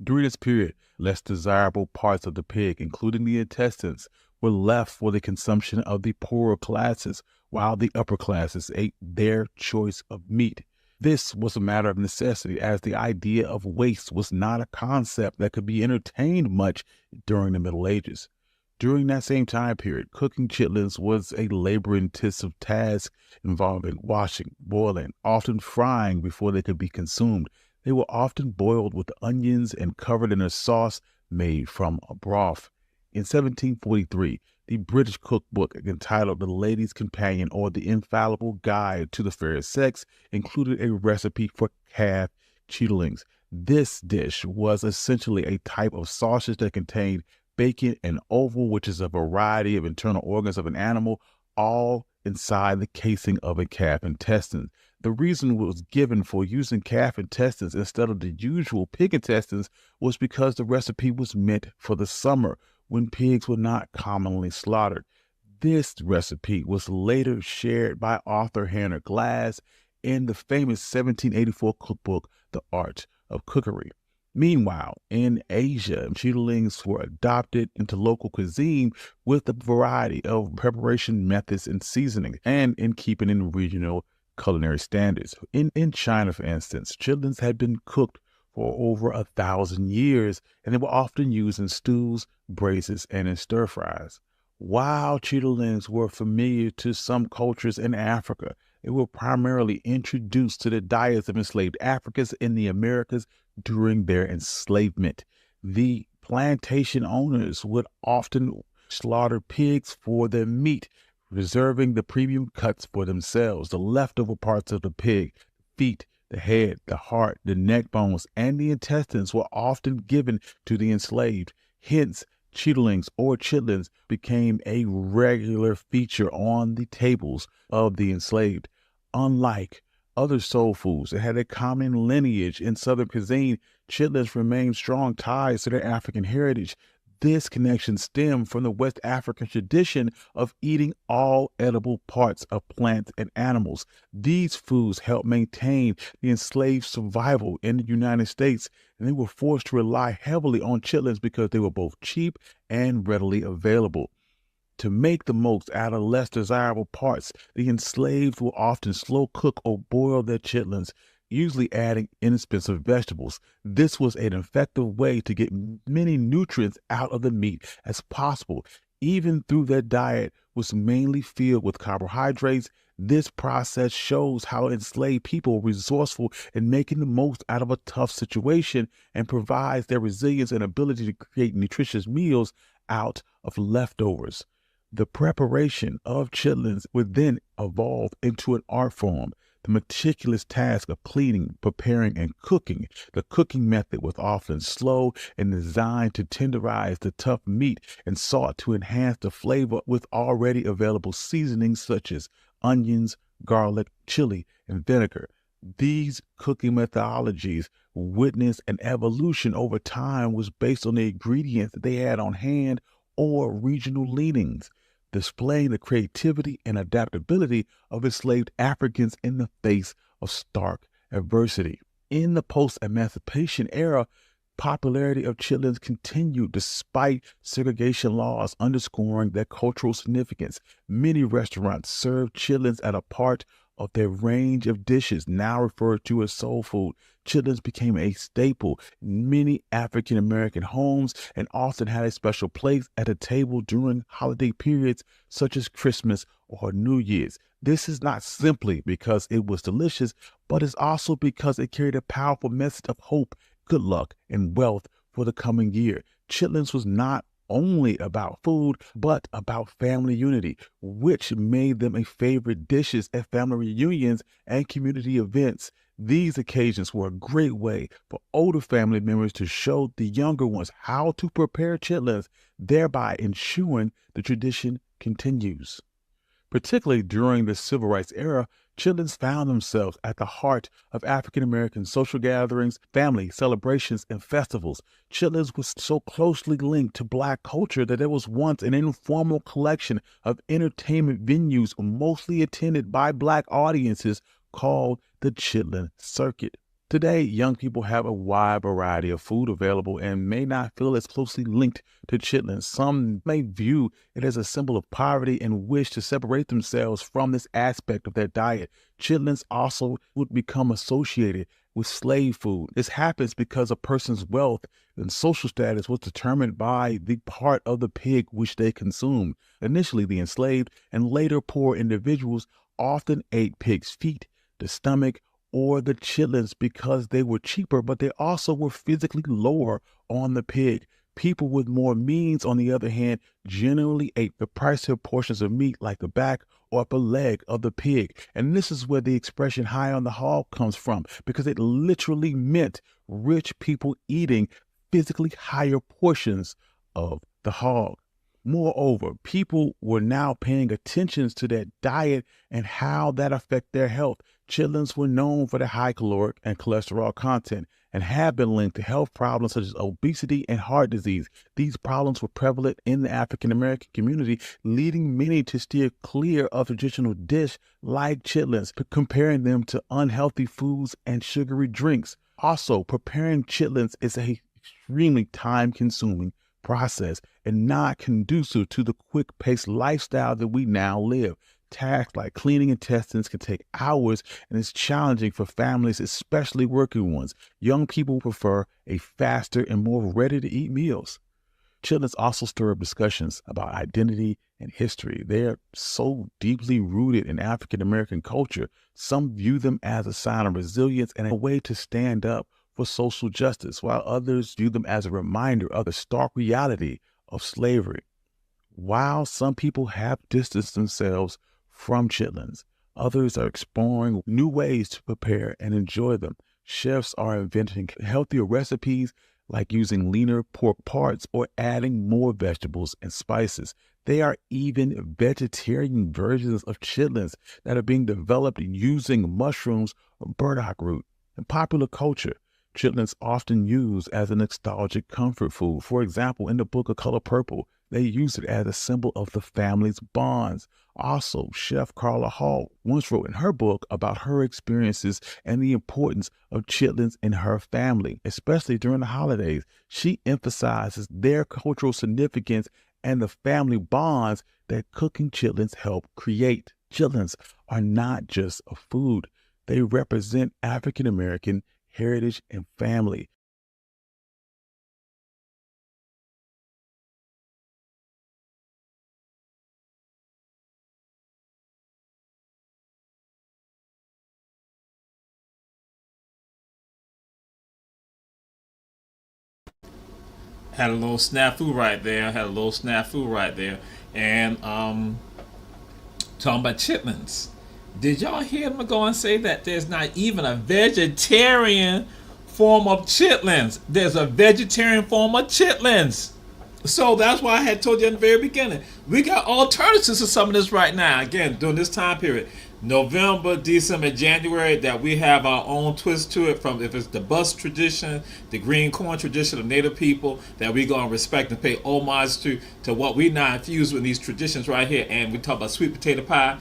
During this period, less desirable parts of the pig, including the intestines, were left for the consumption of the poorer classes, while the upper classes ate their choice of meat. This was a matter of necessity, as the idea of waste was not a concept that could be entertained much during the Middle Ages. During that same time period, cooking chitlins was a labor-intensive task involving washing, boiling, often frying before they could be consumed. They were often boiled with onions and covered in a sauce made from a broth. In 1743, the British cookbook entitled The Lady's Companion, or The Infallible Guide to the Fair Sex, included a recipe for calf chitterlings. This dish was essentially a type of sausage that contained bacon and offal, which is a variety of internal organs of an animal, all inside the casing of a calf intestine. The reason was given for using calf intestines instead of the usual pig intestines was because the recipe was meant for the summer, when pigs were not commonly slaughtered. This recipe was later shared by Arthur Hannah Glass in the famous 1784 cookbook, The Art of Cookery. Meanwhile, in Asia, chitterlings were adopted into local cuisine with a variety of preparation methods and seasonings, and in keeping in regional culinary standards. In China, for instance, chitterlings had been cooked for over 1,000 years, and they were often used in stews, braises, and in stir-fries. While chitterlings were familiar to some cultures in Africa, they were primarily introduced to the diets of enslaved Africans in the Americas during their enslavement. The plantation owners would often slaughter pigs for their meat, reserving the premium cuts for themselves. The leftover parts of the pig, feet, the head, the heart, the neck bones, and the intestines were often given to the enslaved. Hence, chitterlings or chitlins became a regular feature on the tables of the enslaved. Unlike other soul foods that had a common lineage in Southern cuisine, chitlins remain strong ties to their African heritage. This connection stemmed from the West African tradition of eating all edible parts of plants and animals. These foods helped maintain the enslaved survival in the United States, and they were forced to rely heavily on chitlins because they were both cheap and readily available. To make the most out of less desirable parts, the enslaved will often slow cook or boil their chitlins, usually adding inexpensive vegetables. This was an effective way to get many nutrients out of the meat as possible. Even though their diet was mainly filled with carbohydrates, this process shows how enslaved people were resourceful in making the most out of a tough situation and provides their resilience and ability to create nutritious meals out of leftovers. The preparation of chitlins would then evolve into an art form. The meticulous task of cleaning, preparing, and cooking. The cooking method was often slow and designed to tenderize the tough meat and sought to enhance the flavor with already available seasonings such as onions, garlic, chili, and vinegar. These cooking methodologies witnessed an evolution over time was based on the ingredients that they had on hand or regional leanings, displaying the creativity and adaptability of enslaved Africans in the face of stark adversity. In the post-emancipation era, popularity of chitlins continued despite segregation laws, underscoring their cultural significance. Many restaurants served chitlins as a part of their range of dishes, now referred to as soul food. Chitlins became a staple in many African American homes and often had a special place at the table during holiday periods such as Christmas or New Year's. This is not simply because it was delicious, but it's also because it carried a powerful message of hope, good luck, and wealth for the coming year. Chitlins was not only about food, but about family unity, which made them a favorite dishes at family reunions and community events. These occasions were a great way for older family members to show the younger ones how to prepare chitlins, thereby ensuring the tradition continues. Particularly during the Civil Rights era, chitlins found themselves at the heart of African American social gatherings, family celebrations, and festivals. Chitlins was so closely linked to Black culture that there was once an informal collection of entertainment venues mostly attended by Black audiences called the Chitlin Circuit. Today, young people have a wide variety of food available and may not feel as closely linked to chitlins. Some may view it as a symbol of poverty and wish to separate themselves from this aspect of their diet. Chitlins also would become associated with slave food. This happens because a person's wealth and social status was determined by the part of the pig which they consumed. Initially, the enslaved and later poor individuals often ate pig's feet, the stomach, or the chitlins because they were cheaper, but they also were physically lower on the pig. People with more means, on the other hand, generally ate the pricier portions of meat like the back or upper leg of the pig. And this is where the expression high on the hog comes from, because it literally meant rich people eating physically higher portions of the hog. Moreover, people were now paying attention to their diet and how that affected their health. Chitlins were known for their high caloric and cholesterol content and have been linked to health problems such as obesity and heart disease. These problems were prevalent in the African American community, leading many to steer clear of traditional dish like chitlins, comparing them to unhealthy foods and sugary drinks. Also, preparing chitlins is a extremely time-consuming process and not conducive to the quick-paced lifestyle that we now live. Tasks like cleaning intestines can take hours and is challenging for families, especially working ones. Young people prefer a faster and more ready-to-eat meals. Chitlins also stir up discussions about identity and history. They are so deeply rooted in African American culture. Some view them as a sign of resilience and a way to stand up for social justice, while others view them as a reminder of the stark reality of slavery. While some people have distanced themselves from chitlins, others are exploring new ways to prepare and enjoy them. Chefs are inventing healthier recipes like using leaner pork parts or adding more vegetables and spices. They are even vegetarian versions of chitlins that are being developed using mushrooms or burdock root. In popular culture, chitlins often used as a nostalgic comfort food. For example, in the book A Color Purple, they use it as a symbol of the family's bonds. Also, Chef Carla Hall once wrote in her book about her experiences and the importance of chitlins in her family, especially during the holidays. She emphasizes their cultural significance and the family bonds that cooking chitlins help create. Chitlins are not just a food. They represent African American heritage and family. Had a little snafu right there. Had a little snafu right there. And talking about chitlins. Did y'all hear me go and say that there's not even a vegetarian form of chitlins? There's a vegetarian form of chitlins. So that's why I had told you in the very beginning. We got alternatives to some of this right now. Again, during this time period. November, December, January, that we have our own twist to it, from if it's the bus tradition, the green corn tradition of Native people, that we're going to respect and pay homage to what we now infuse with these traditions right here. And we talk about sweet potato pie.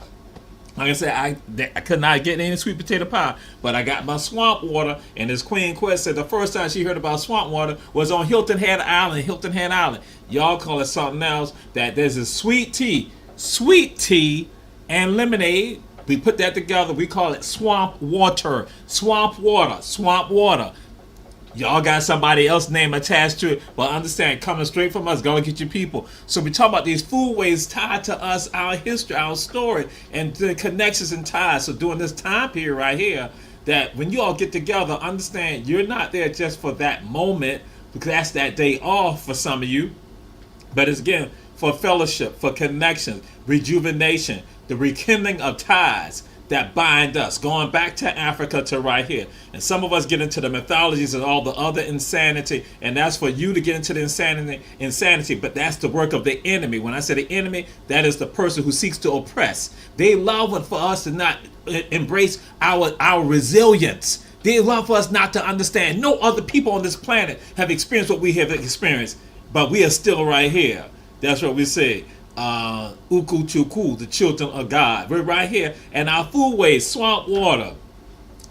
Like I said, I could not get any sweet potato pie, but I got my swamp water. And as Queen Quest said, the first time she heard about swamp water was on Hilton Head Island. Y'all call it something else. That there's a sweet tea, and lemonade. We put that together. We call it swamp water. Y'all got somebody else's name attached to it, but understand, coming straight from us, gonna get your people. So we talk about these foodways tied to us, our history, our story, and the connections and ties. So during this time period right here, that when you all get together, understand you're not there just for that moment, because that's that day off for some of you, but it's again for fellowship, for connection, rejuvenation, the rekindling of ties that bind us, going back to Africa to right here. And some of us get into the mythologies and all the other insanity, and that's for you to get into the insanity, but that's the work of the enemy. When I say the enemy, that is the person who seeks to oppress. They love it for us to not embrace our resilience. They love for us not to understand. No other people on this planet have experienced what we have experienced, but we are still right here. That's what we say. Uku Chuku, the children of God. We're right here, and our foodways, swamp water,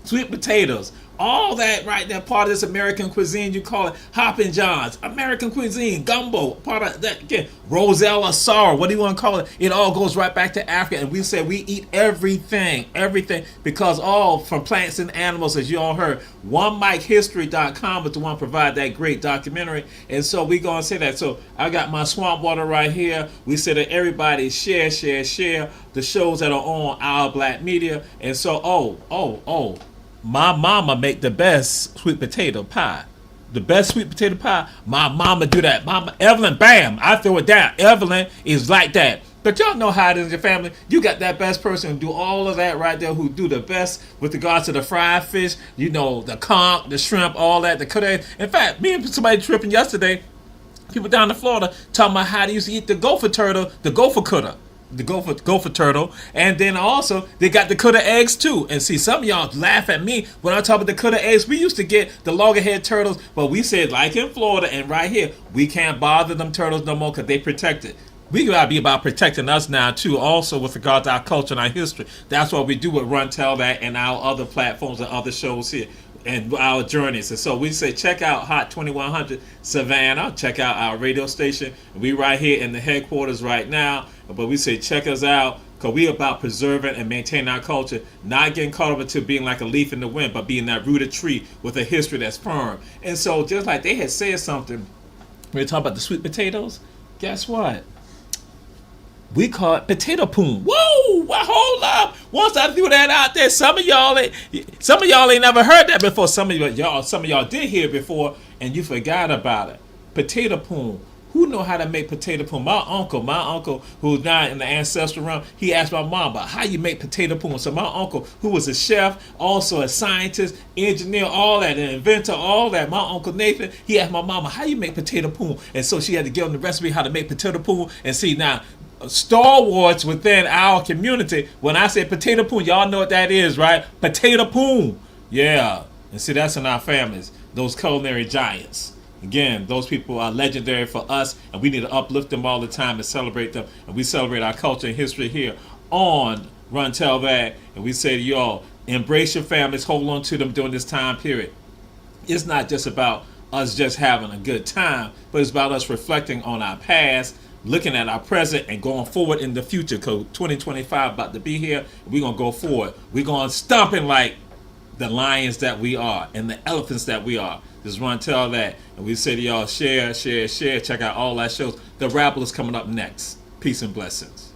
sweet potatoes, all that right there, part of this American cuisine. You call it Hoppin' Johns, American cuisine, gumbo, part of that again, Rosella Sorrow, what do you want to call it? It all goes right back to Africa, and we say we eat everything, because all from plants and animals, as you all heard. OneMikeHistory.com is the one provide that great documentary, and so we gonna say that. So I got my swamp water right here. We say that everybody share the shows that are on Our Black Media, and so my mama make the best sweet potato pie. The best sweet potato pie, my mama do that. Mama Evelyn, bam, I throw it down. Evelyn is like that. But y'all know how it is in your family. You got that best person who do all of that right there, who do the best with regards to the fried fish, the conch, the shrimp, all that, the cut. In fact, me and somebody tripping yesterday, people down in Florida, talking about how they used to eat the gopher turtle, the gopher cutter. The gopher turtle, and then also they got the cutter eggs too. And see, some of y'all laugh at me when I talk about the cutter eggs. We used to get the loggerhead turtles, but we said, like in Florida and right here, we can't bother them turtles no more because they protected. We gotta be about protecting us now too, also with regard to our culture and our history. That's what we do with Run Tell That and our other platforms and other shows here, and our journeys. And so we say, check out Hot 2100 Savannah, check out our radio station. We right here in the headquarters right now, but we say check us out, because we about preserving and maintaining our culture, not getting caught up into being like a leaf in the wind, but being that rooted tree with a history that's firm. And so just like they had said something, we were talking about the sweet potatoes, guess what? We call it potato poon. Whoa! Well, hold up. Once I threw that out there, some of y'all ain't never heard that before. Some of y'all did hear it before, and you forgot about it. Potato poon. Who know how to make potato poon? My uncle, who's not in the ancestral realm, he asked my mom about how you make potato poon. So my uncle, who was a chef, also a scientist, engineer, all that, an inventor, all that, my Uncle Nathan, he asked my mama, how you make potato poon? And so she had to give him the recipe how to make potato poon. And see, now, stalwarts within our community. When I say potato poon, y'all know what that is, right? Potato poon. Yeah. And see, that's in our families. Those culinary giants. Again, those people are legendary for us, and we need to uplift them all the time and celebrate them. And we celebrate our culture and history here on Run Tell That. And we say to y'all, embrace your families, hold on to them during this time period. It's not just about us just having a good time, but it's about us reflecting on our past, looking at our present, and going forward in the future. Because 2025 about to be here, we're going to go forward. We're going stomping like the lions that we are and the elephants that we are. Just Run Tell That. And we say to y'all, share, share, share. Check out all our shows. The Rabble is coming up next. Peace and blessings.